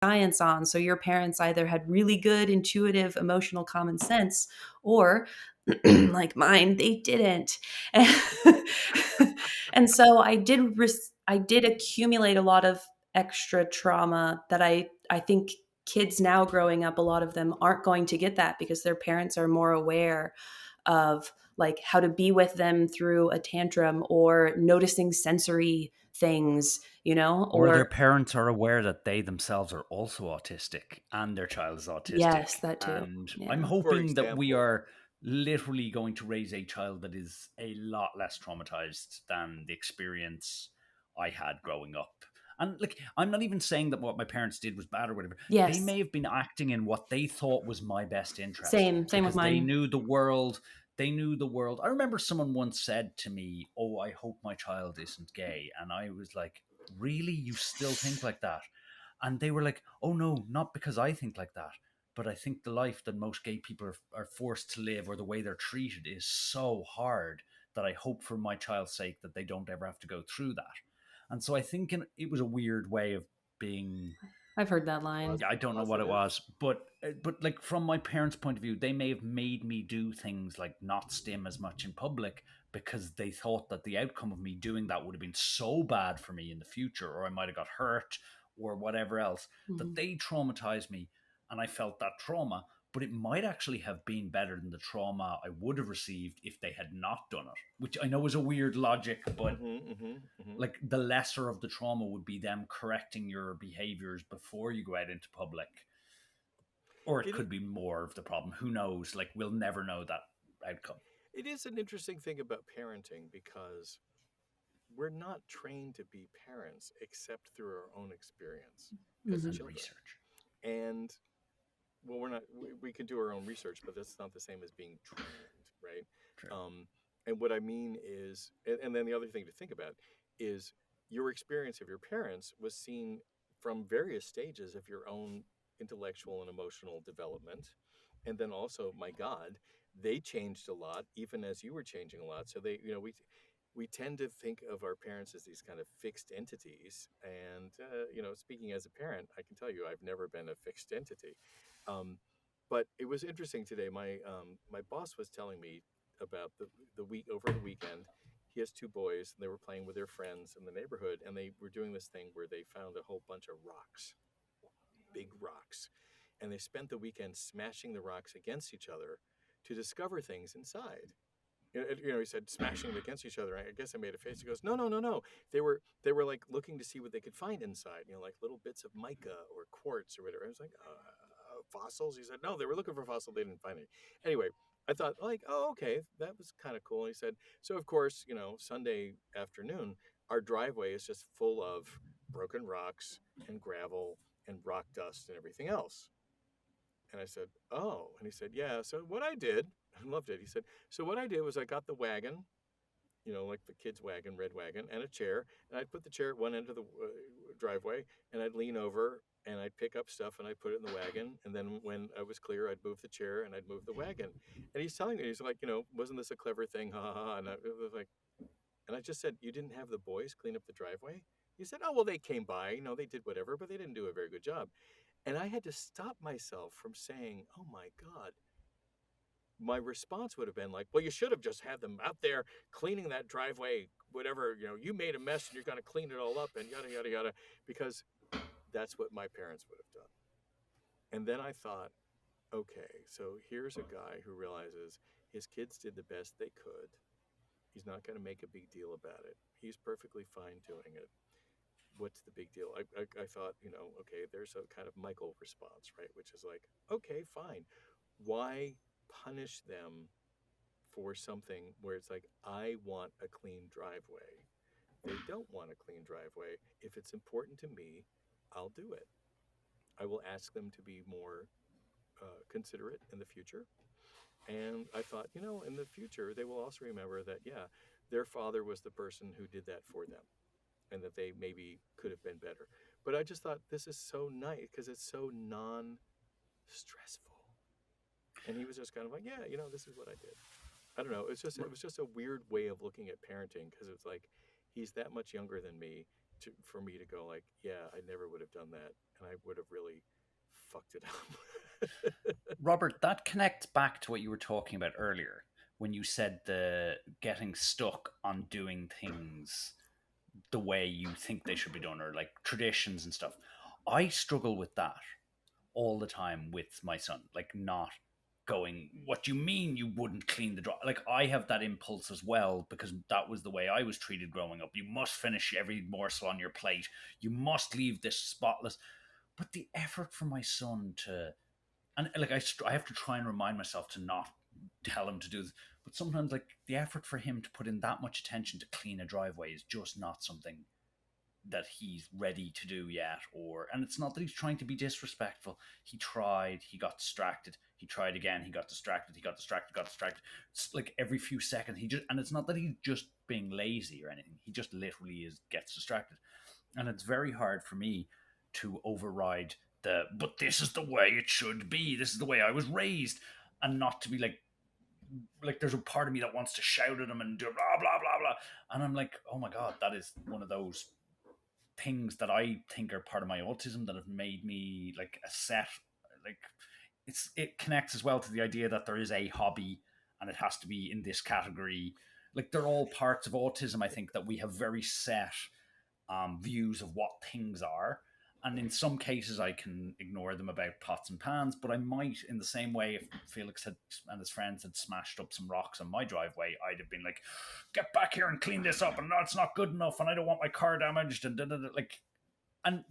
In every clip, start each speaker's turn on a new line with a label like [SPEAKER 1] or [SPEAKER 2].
[SPEAKER 1] science on. So your parents either had really good, intuitive, emotional common sense, or like mine, they didn't. And so I did accumulate a lot of extra trauma that I think kids now growing up, a lot of them aren't going to get that because their parents are more aware of like how to be with them through a tantrum or noticing sensory things,
[SPEAKER 2] Or
[SPEAKER 1] or
[SPEAKER 2] their parents are aware that they themselves are also autistic and their child is
[SPEAKER 1] yes,
[SPEAKER 2] autistic.
[SPEAKER 1] that too.
[SPEAKER 2] And I'm
[SPEAKER 1] Yeah.
[SPEAKER 3] For
[SPEAKER 2] hoping that we
[SPEAKER 3] example,
[SPEAKER 2] are literally going to raise a child that is a lot less traumatized than the experience I had growing up. And like, I'm not even saying that what my parents did was bad or whatever. They
[SPEAKER 1] Yes.
[SPEAKER 2] may have been acting in what they thought was my best interest
[SPEAKER 1] Same with
[SPEAKER 2] because they
[SPEAKER 1] mine.
[SPEAKER 2] knew the world. They knew the world. I remember someone once said to me, "Oh, I hope my child isn't gay." And I was like, really, you still think like that? And they were like, oh no, not because I think like that, but I think the life that most gay people are forced to live or the way they're treated is so hard that I hope for my child's sake that they don't ever have to go through that. And so I think it was a weird way of being.
[SPEAKER 1] I've heard that line.
[SPEAKER 2] I don't know what it
[SPEAKER 3] positive.
[SPEAKER 2] was, but like from my parents' point of view, they may have made me do things like not stim as much in public because they thought that the outcome of me doing that would have been so bad for me in the future, or I might have got hurt, or whatever else, that
[SPEAKER 1] Mhm.
[SPEAKER 2] they traumatized me, and I felt that trauma. But it might actually have been better than the trauma I would have received if they had not done it, which I know is a weird logic, but like the lesser of the trauma would be them correcting your behaviors before you go out into public, or it
[SPEAKER 3] It
[SPEAKER 2] could be more of the problem, who knows, like we'll never know that outcome.
[SPEAKER 3] it is an interesting thing about parenting because we're not trained to be parents except through our own experience as
[SPEAKER 1] Mhm.
[SPEAKER 2] And
[SPEAKER 3] children.
[SPEAKER 2] research.
[SPEAKER 3] And well, we're not. We can do our own research, but that's not the same as being trained, right?
[SPEAKER 2] True.
[SPEAKER 3] Um, and what I mean is, and then the other thing to think about is your experience of your parents was seen from various stages of your own intellectual and emotional development. And then also, my God, they changed a lot, even as you were changing a lot. So they, we tend to think of our parents as these kind of fixed entities. And speaking as a parent, I can tell you, I've never been a fixed entity. Um, but it was interesting today. My boss was telling me about the week over the weekend. He has two boys, and they were playing with their friends in the neighborhood, and they were doing this thing where they found a whole bunch of rocks, big rocks, and they spent the weekend smashing the rocks against each other to discover things inside. He said smashing them against each other. I guess I made a face. He goes, no, no, no, no. They were like looking to see what they could find inside. Like little bits of mica or quartz or whatever. I was like, fossils. He said, no, they were looking for fossils. They didn't find any. Anyway, I thought like, oh, okay, that was kind of cool. And he said, so of course, Sunday afternoon, our driveway is just full of broken rocks and gravel and rock dust and everything else. And I said, oh. And he said, yeah. So what I did, I loved it. He said, so what I did was I got the wagon, like the kids' wagon, red wagon, and a chair, and I'd put the chair at one end of the driveway, and I'd lean over and I'd pick up stuff and I'd put it in the wagon. And then when I was clear, I'd move the chair and I'd move the wagon. And he's telling me, he's like, wasn't this a clever thing? Ha ha ha. And I was like, and I just said, you didn't have the boys clean up the driveway? He said, oh, well, they came by, they did whatever, but they didn't do a very good job. And I had to stop myself from saying, oh my God. My response would have been like, well, you should have just had them out there cleaning that driveway, whatever, you made a mess and you're going to clean it all up and yada, yada, yada, because that's what my parents would have done. And then I thought, okay, so here's a guy who realizes his kids did the best they could. He's not going to make a big deal about it. He's perfectly fine doing it. What's the big deal? I thought, okay, there's a kind of Michael response, right? Which is like, okay, fine. Why punish them for something where it's like, I want a clean driveway? They don't want a clean driveway. If it's important to me, I'll do it. I will ask them to be more considerate in the future. And I thought, in the future, they will also remember that, yeah, their father was the person who did that for them and that they maybe could have been better. But I just thought this is so nice because it's so non stressful. And he was just kind of like, yeah, this is what I did. I don't know. It was just a weird way of looking at parenting because it's like he's that much younger than me, for me to go like, yeah, I never would have done that, and I would have really fucked it up.
[SPEAKER 2] Robert, that connects back to what you were talking about earlier when you said the getting stuck on doing things the way you think they should be done, or like traditions and stuff. I struggle with that all the time with my son, like not going, what do you mean you wouldn't clean the drawer? Like I have that impulse as well because that was the way I was treated growing up. You must finish every morsel on your plate. You must leave this spotless. But the effort for my son to, and like I have to try and remind myself to not tell him to do this. But sometimes like the effort for him to put in that much attention to clean a driveway is just not something that he's ready to do yet. Or, and it's not that he's trying to be disrespectful. He tried, he got distracted, he tried again, he got distracted, got distracted. It's like every few seconds he just, and it's not that he's just being lazy or anything, he just literally gets distracted. And it's very hard for me to override but this is the way it should be, this is the way I was raised, and not to be like there's a part of me that wants to shout at him and do blah blah blah blah, and I'm like, oh my god, that is one of those things that I think are part of my autism that have made me like a set, like it connects as well to the idea that there is a hobby and it has to be in this category. Like they're all parts of autism, I think, that we have very set views of what things are. And in some cases, I can ignore them about pots and pans, but I might, in the same way, if Felix and his friends had smashed up some rocks on my driveway, I'd have been like, "Get back here and clean this up!" And no, it's not good enough, and I don't want my car damaged, and like, and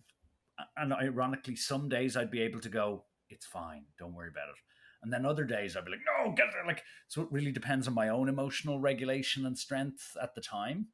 [SPEAKER 2] ironically, some days I'd be able to go, "It's fine, don't worry about it," and then other days I'd be like, "No, get there!" Like, so it really depends on my own emotional regulation and strength at the time.